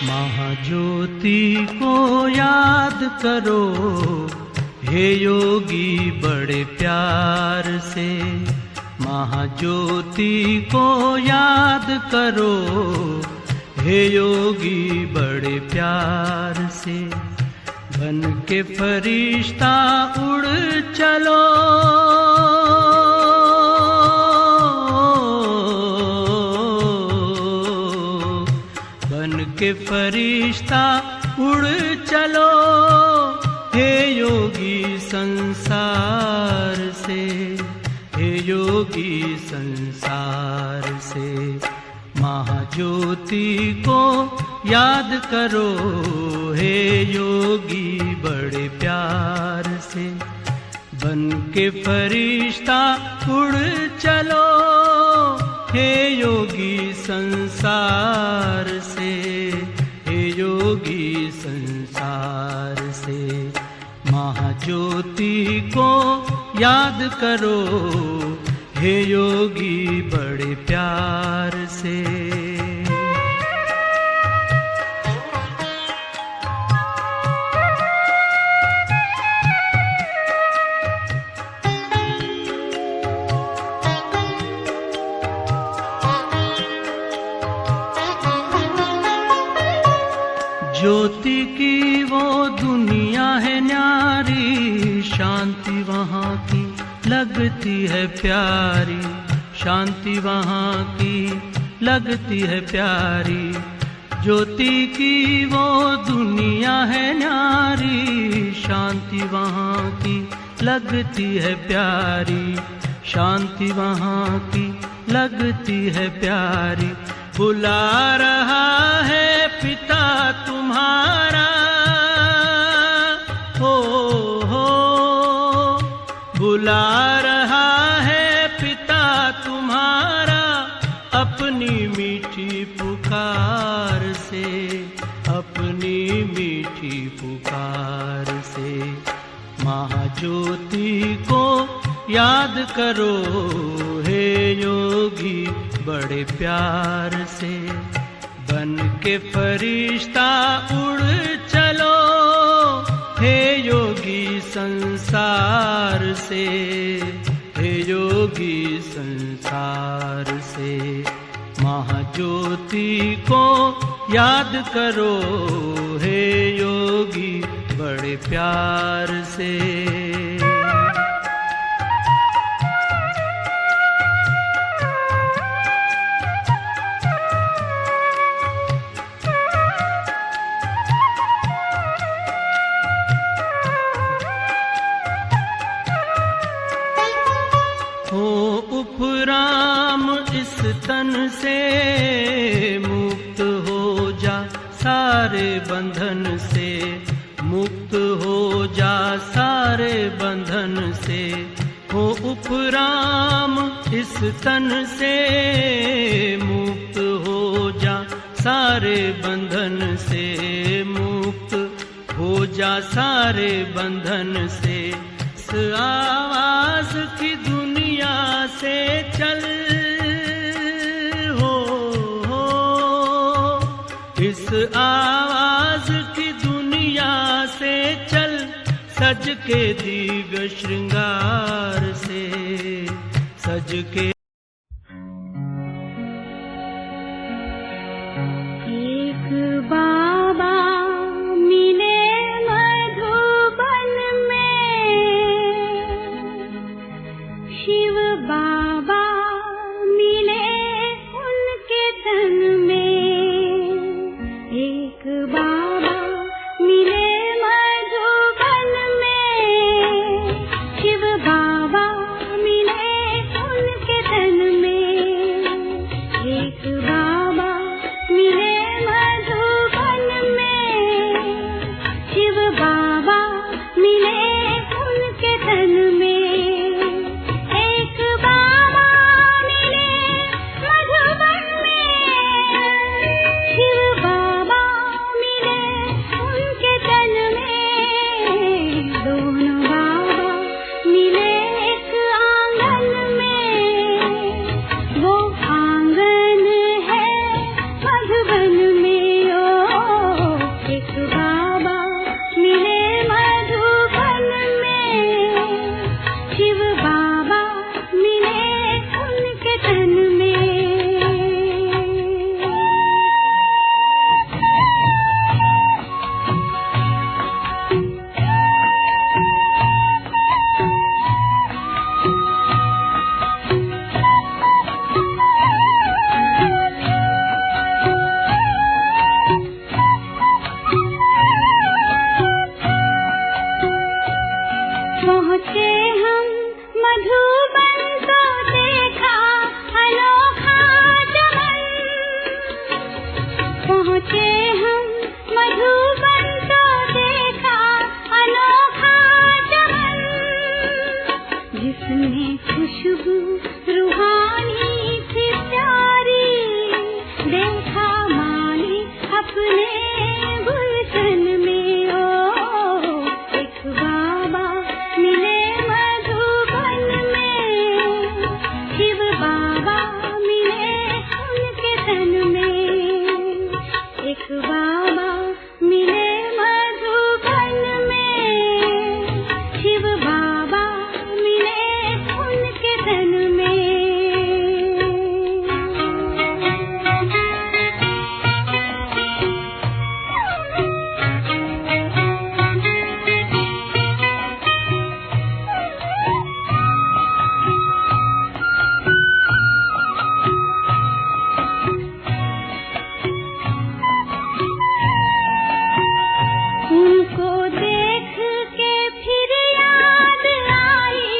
महाज्योति को याद करो हे योगी बड़े प्यार से। महाज्योति को याद करो हे योगी बड़े प्यार से। बन के फरिश्ता उड़ चलो के फरिश्ता उड़ चलो हे योगी संसार से। हे योगी संसार से। महाज्योति को याद करो हे योगी बड़े प्यार से। बन के फरिश्ता उड़ चलो हे योगी संसार से। हे योगी संसार से। महाज्योति को याद करो हे योगी बड़े प्यार से। ज्योति की वो दुनिया है न्यारी, शांति वहाँ की लगती है प्यारी। शांति वहाँ की लगती है प्यारी। ज्योति की वो दुनिया है न्यारी, शांति वहाँ की लगती है प्यारी। शांति वहाँ की लगती है प्यारी। बुला रहा है पिता तुम्हारा हो, बुला रहा है पिता तुम्हारा अपनी मीठी पुकार से। अपनी मीठी पुकार से। महाज्योति को याद करो हे योगी बड़े प्यार से। बन के फरिश्ता उड़ चलो हे योगी संसार से। हे योगी संसार से। महाज्योति को याद करो हे योगी बड़े प्यार से। उपराम इस तन से मुक्त हो जा सारे बंधन से। मुक्त हो जा सारे बंधन से। हो उपराम इस तन से मुक्त हो जा सारे बंधन से। मुक्त हो जा सारे बंधन से। इस आवाज की दुनिया से चल हो, इस आवाज की दुनिया से चल सज के दिव्य श्रृंगार से। सज के एक बाबा मिले मधुबन में, शिव बाबा मिले उनके तन में। एक बाबा मिले मधुबन में, शिव बाबा मिले उनके तन पहुँचे हम मधुबन तो देखा अनोखा चमन, जिसमें खुशबू रूहानी थी प्यारी, देखा माली अपने गुलशन में। ओ एक बाबा मिले मधुबन में, शिव बाबा मिले उनके तन में। एक बाबा मिले मधुबन में, शिव बाबा मिले उनके तन में। उनको देख के फिर याद आई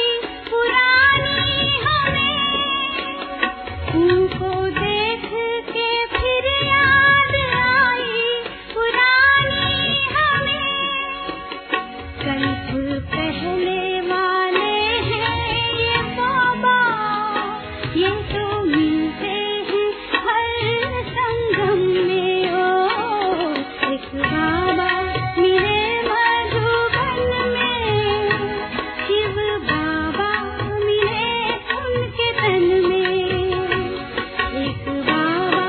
पुरानी हमें, उनको देख के फिर याद आई पुरानी हमें। कल्प पहले वाले हैं ये बाबा, ये तो मिलते हैं हर संगम में। ओ एक बाबा मिले मधुबन में, शिव बाबा मिले उनके तन में। एक बाबा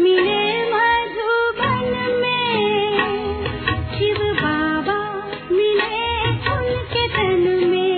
मिले मधुबन में, शिव बाबा मिले उनके तन में।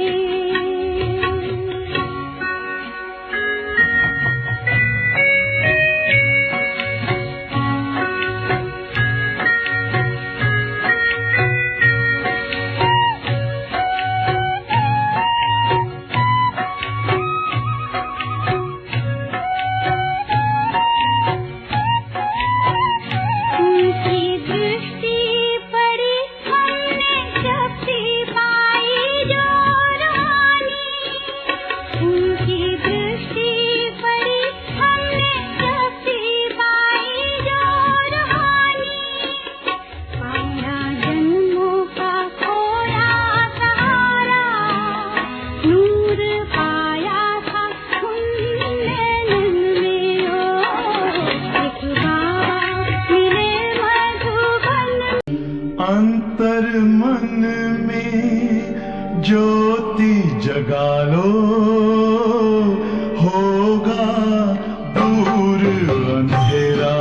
उनकी दृष्टि पड़ी हमने शक्ति पाई जो रूहानी, उनकी दृष्टि पड़ी हमने शक्ति पाई जो रूहानी। पाया जन्मों का खोया सहारा, नूर पाया था उनने नैनन में। ओ एक बाबा मिले मधुबन। अंतर मन में ज्योति जगा लो, होगा दूर अंधेरा।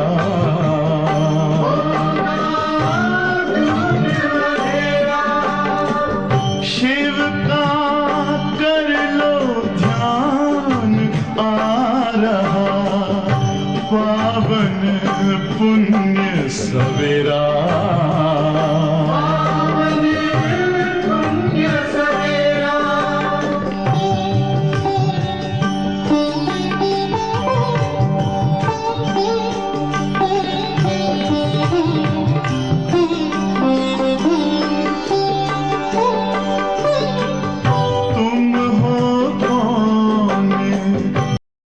शिव का कर लो ध्यान, आ रहा पावन पुण्य सवेरा। तुम हो कौन?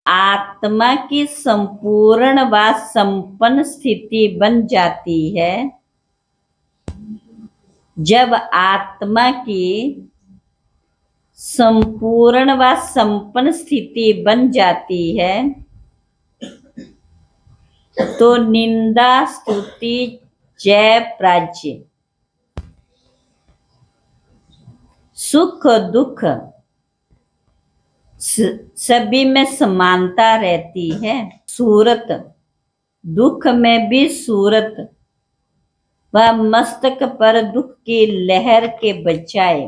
आत्मा की संपूर्ण व संपन्न स्थिति बन जाती है जब आत्मा की संपूर्ण व संपन्न स्थिति बन जाती है तो निंदा स्तुति जय प्राज्य सुख दुख सभी में समानता रहती है। सूरत दुख में भी सूरत वह मस्तक पर दुख की लहर के बजाय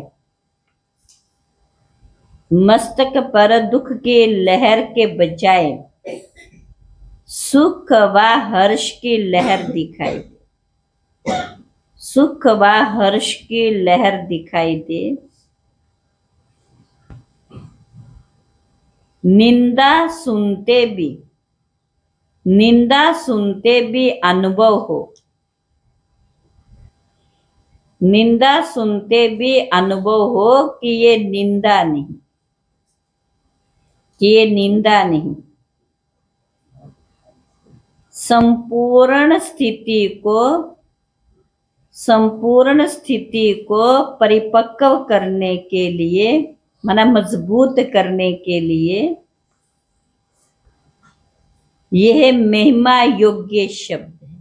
मस्तक पर दुख की लहर के बजाय सुख व हर्ष की लहर दिखाई दे। सुख व हर्ष की लहर दिखाई दे। निंदा सुनते भी अनुभव हो। निंदा सुनते भी अनुभव हो कि ये निंदा नहीं, कि ये निंदा नहीं। संपूर्ण स्थिति को परिपक्व करने के लिए, माना मजबूत करने के लिए यह महिमा योग्य शब्द है।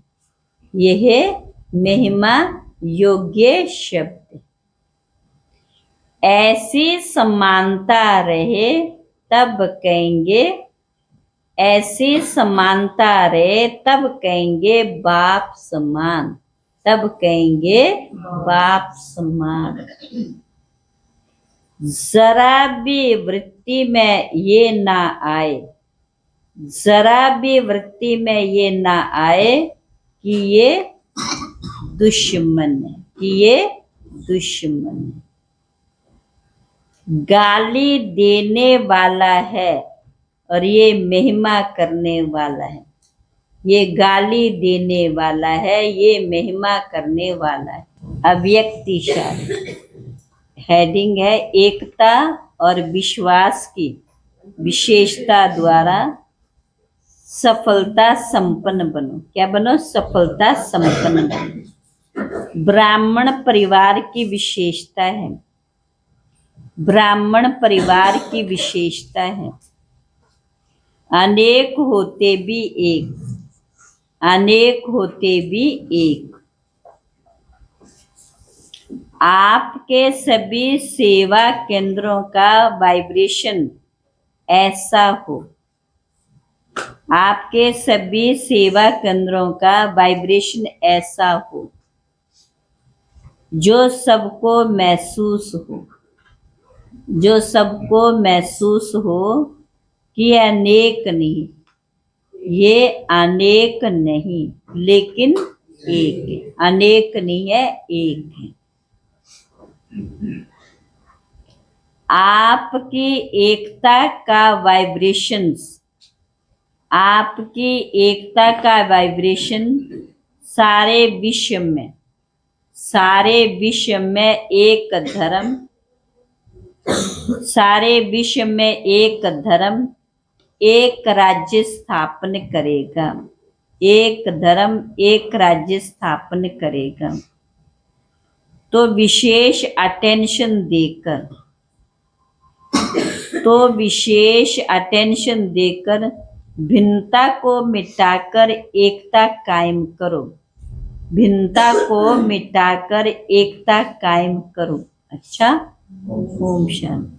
यह महिमा योग्य शब्द है। ऐसी समानता रहे तब कहेंगे, ऐसी समानता रहे तब कहेंगे बाप समान, तब कहेंगे बाप समान। जरा भी वृत्ति में ये ना आए, जरा भी वृत्ति में ये ना आए कि ये दुश्मन है, कि ये दुश्मन है। गाली देने वाला है और ये महिमा करने वाला है। ये गाली देने वाला है, ये महिमा करने वाला है। अव्यक्तिशाली हेडिंग है, एकता और विश्वास की विशेषता द्वारा सफलता संपन्न बनो। क्या बनो? सफलता संपन्न बनो। ब्राह्मण परिवार की विशेषता है, ब्राह्मण परिवार की विशेषता है। अनेक होते भी एक, अनेक होते भी एक। आपके सभी सेवा केंद्रों का वाइब्रेशन ऐसा हो, आपके सभी सेवा केंद्रों का वाइब्रेशन ऐसा हो जो सबको महसूस हो, जो सबको महसूस हो कि अनेक नहीं, ये अनेक नहीं लेकिन एक है। अनेक नहीं है, एक है। आपकी एकता का वाइब्रेशंस, आपकी एकता का वाइब्रेशन सारे विश्व में, सारे विश्व में एक धर्म, सारे विश्व में एक धर्म, एक राज्य स्थापन करेगा। एक धर्म, एक राज्य स्थापन करेगा। तो विशेष अटेंशन देकर, तो विशेष अटेंशन देकर भिन्नता को मिटाकर एकता कायम करो। भिन्नता को मिटाकर एकता कायम करो। अच्छा, ओम शांति।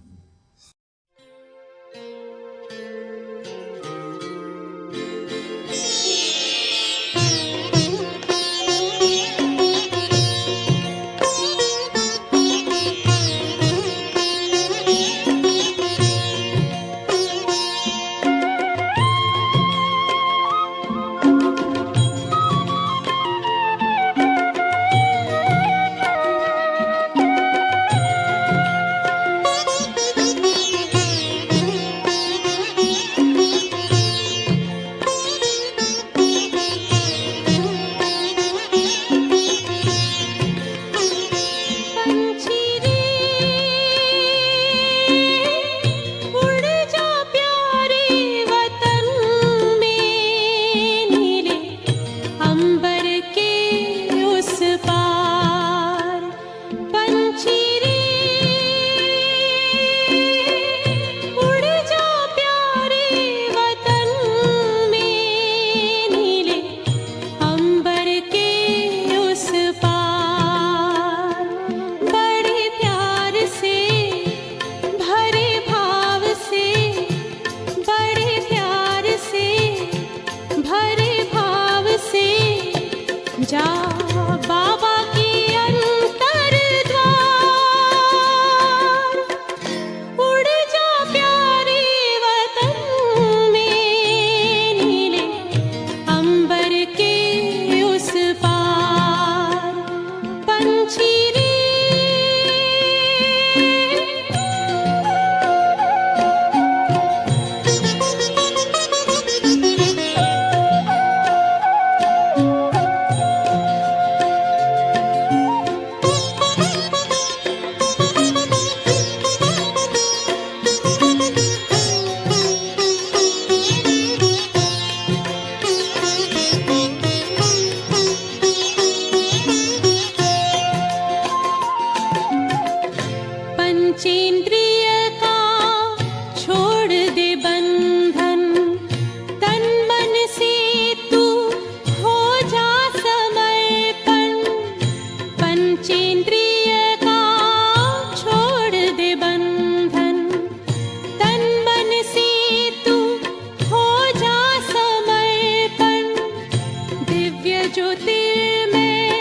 ज्योतिर्मय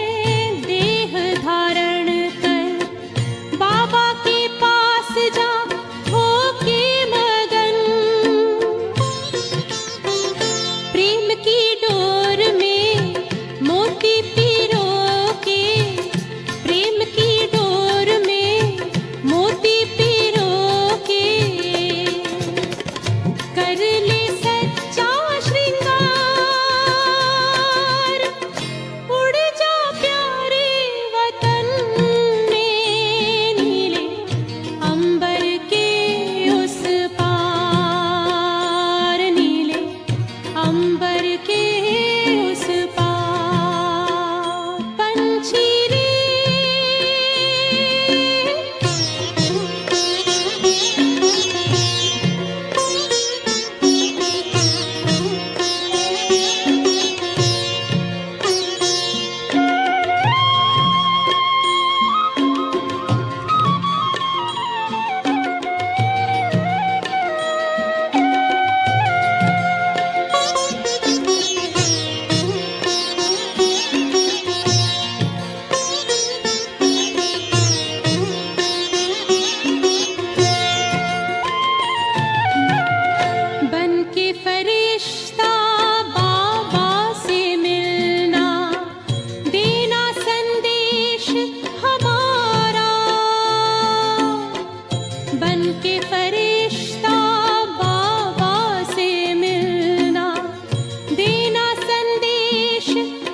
देह धारण कर बाबा के पास जा होके मगन। प्रेम की डोर में मोती पिरो के, प्रेम की डोर में मोती पिरो के, कर ले सच्चा श्रृंगार, उड़ जा प्यारे वतन में, नीले अंबर के उस पार, नीले अंबर के उस पार। पंछी रे बन के फरिश्ता बाबा से मिलना, देना संदेश हमारा। बन के फरिश्ता बाबा से मिलना, देना संदेश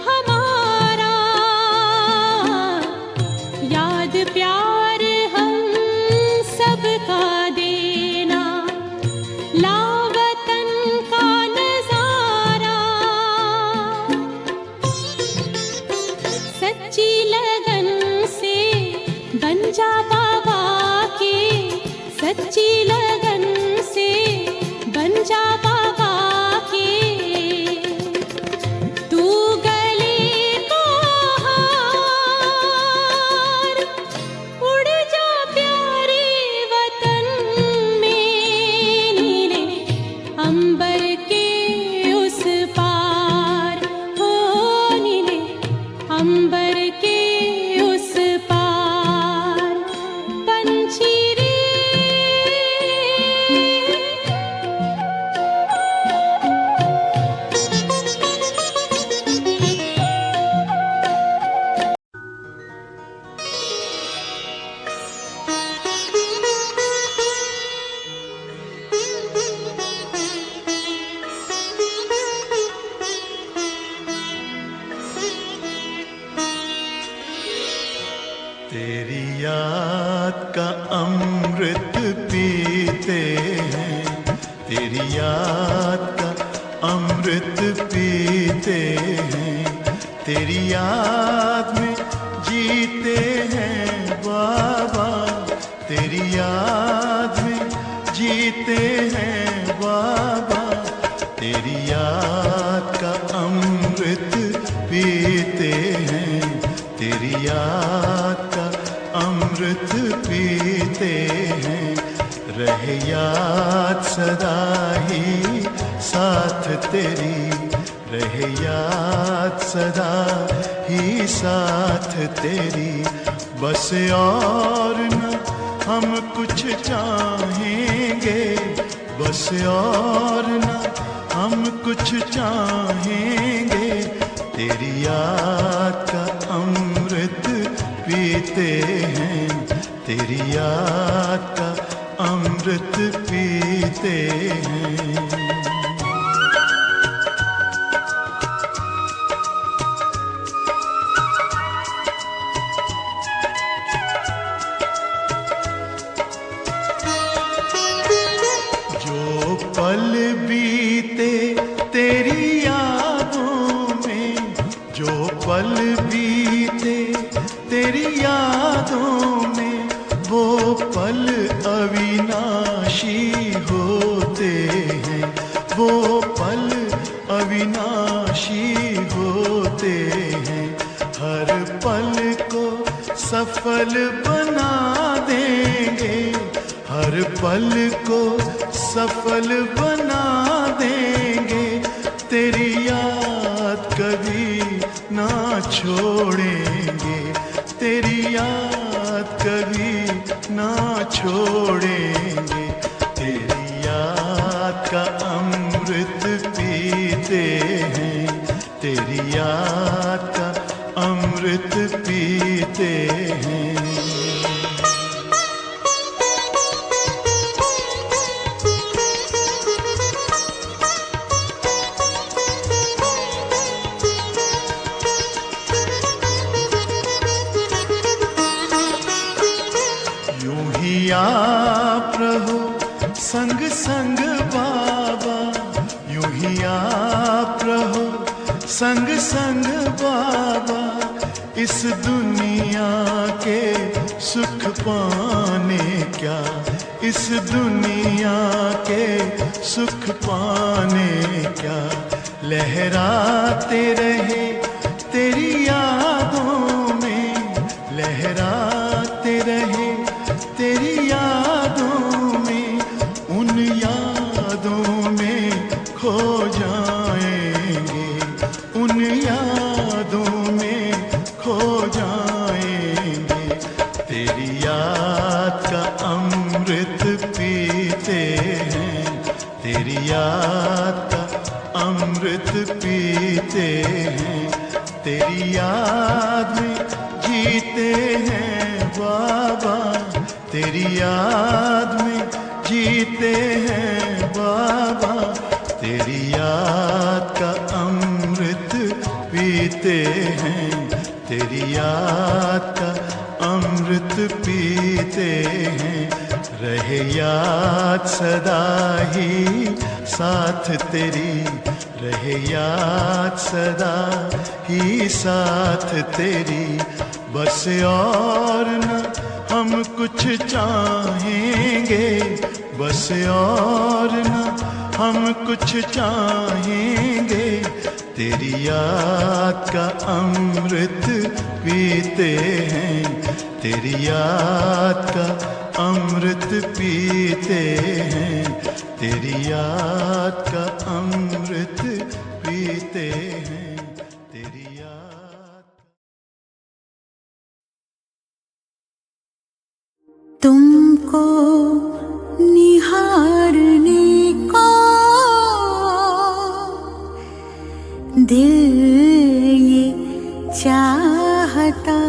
हमारा। याद प्यार हम सबका देना, लावतन का नजारा। सच्ची लगन से बन जा बाबा के, सच्ची लगन से बन जा बाबा के। तू गले को हार, उड़ जा प्यारे वतन में, नीले अंबर के उस पार, हो नीले अंबर के उस पार। पंछी रे तेरी याद का अमृत पीते हैं, तेरी याद का अमृत पीते हैं, तेरी याद में जीते हैं बाबा, तेरी याद में जीते हैं बाबा। तेरी याद का अमृत पीते हैं, तेरी याद का अमृत पीते हैं। रहे याद सदा ही साथ तेरी, रहे याद सदा ही साथ तेरी। बस और न हम कुछ चाहेंगे, बस और न हम कुछ चाहेंगे। तेरी याद का अमृत पीते हैं, तेरी याद का अमृत पीते हैं। जो पल बीते तेरी यादों में, जो पल बीते तेरी यादों में, वो पल अविनाशी होते हैं, वो पल अविनाशी होते हैं। हर पल को सफल बना देंगे, हर पल को सफल बना देंगे। तेरी याद कभी न ना छोड़ेंगे, तेरी याद कभी ना छोड़ेंगे। तेरी याद का अमृत पीते हैं, तेरी याद का अमृत पीते हैं। यूं ही आप रहो संग संग बाबा, यूं ही आप रहो संग संग बाबा। इस दुनिया के सुख पाने क्या, इस दुनिया के सुख पाने क्या। लहराते रहे तेरी यादों में, लहराते रहे तेरी यादों में। उन यादों में खो जाएंगे, उन यादों में खो जाएंगे। तेरी याद का अमृत पीते हैं, तेरी याद का अमृत पीते हैं। तेरी याद में जीते हैं बाबा, तेरी याद में जीते हैं बाबा। तेरी याद का अमृत पीते हैं, तेरी याद का अमृत पीते हैं। रहे याद सदा ही साथ तेरी, रहे याद सदा ही साथ तेरी। बस और न हम कुछ चाहेंगे, बस और न हम कुछ चाहेंगे। तेरी याद का अमृत पीते हैं, तेरी याद का अमृत पीते हैं। तेरी याद का अमृत पीते हैं, तेरी याद। तुमको निहारने को दिल ये चाहता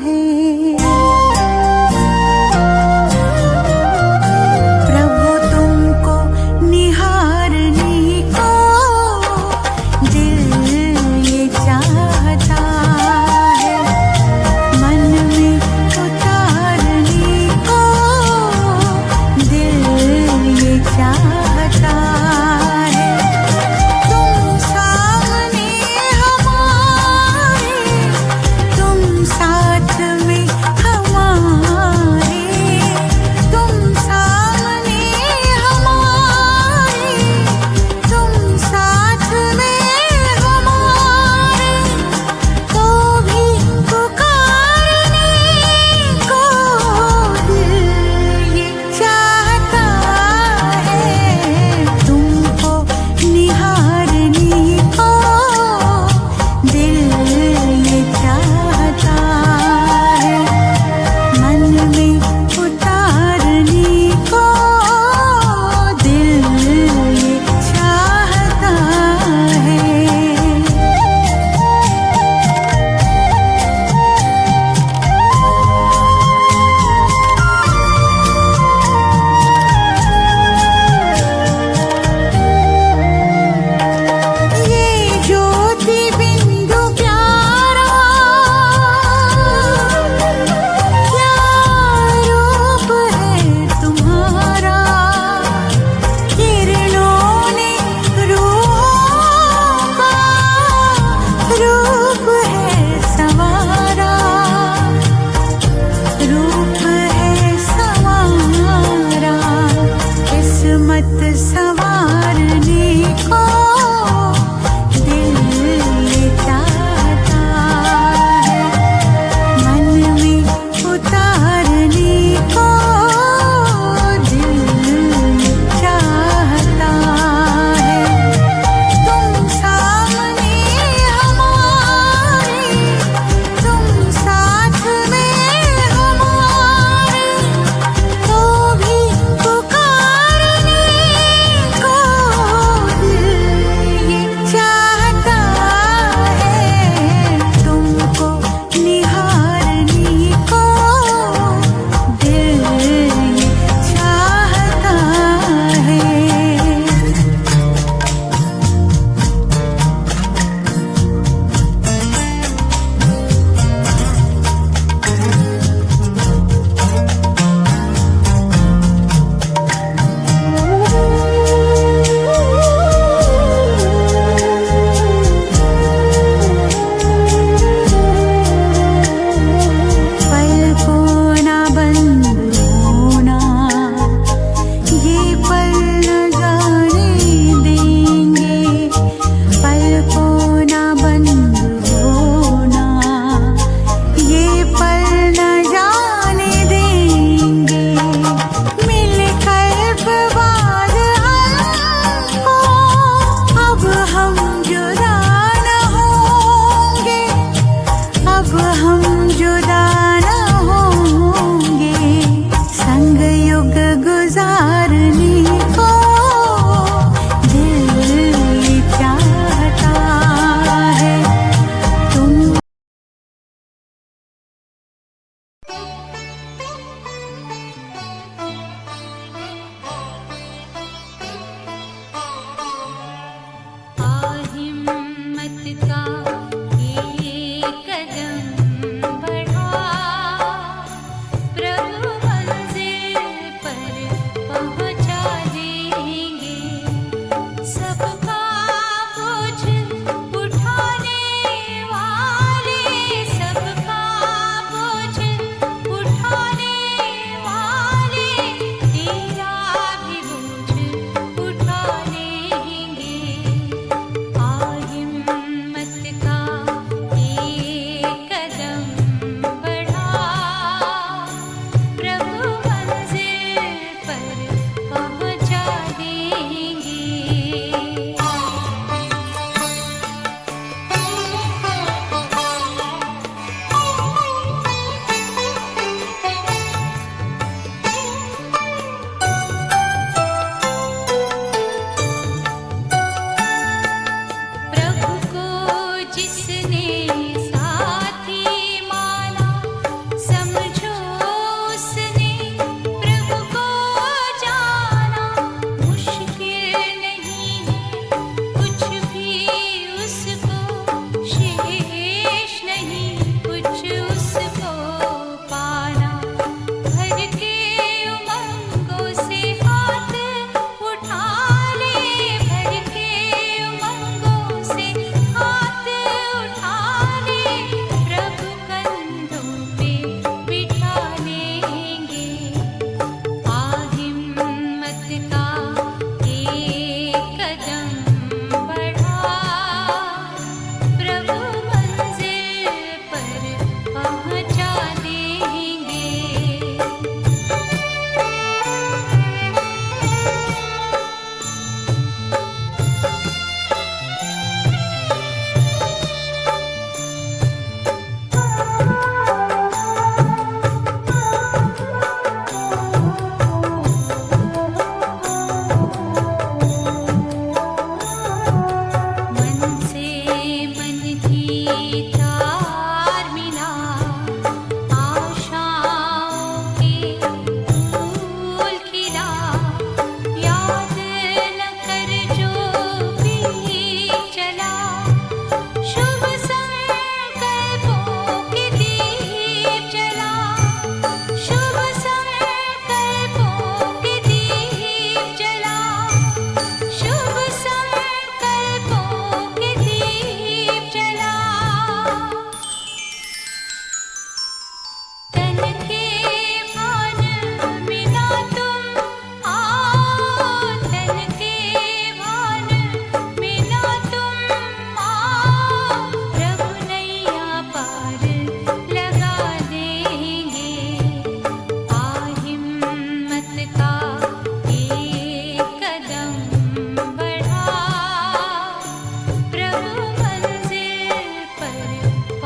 है। प्रभु तुमको निहारने को दिल ये चाहता है। मन में उतारने को दिल ये चाहता है। तुम सामने हमारे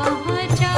पहुँचा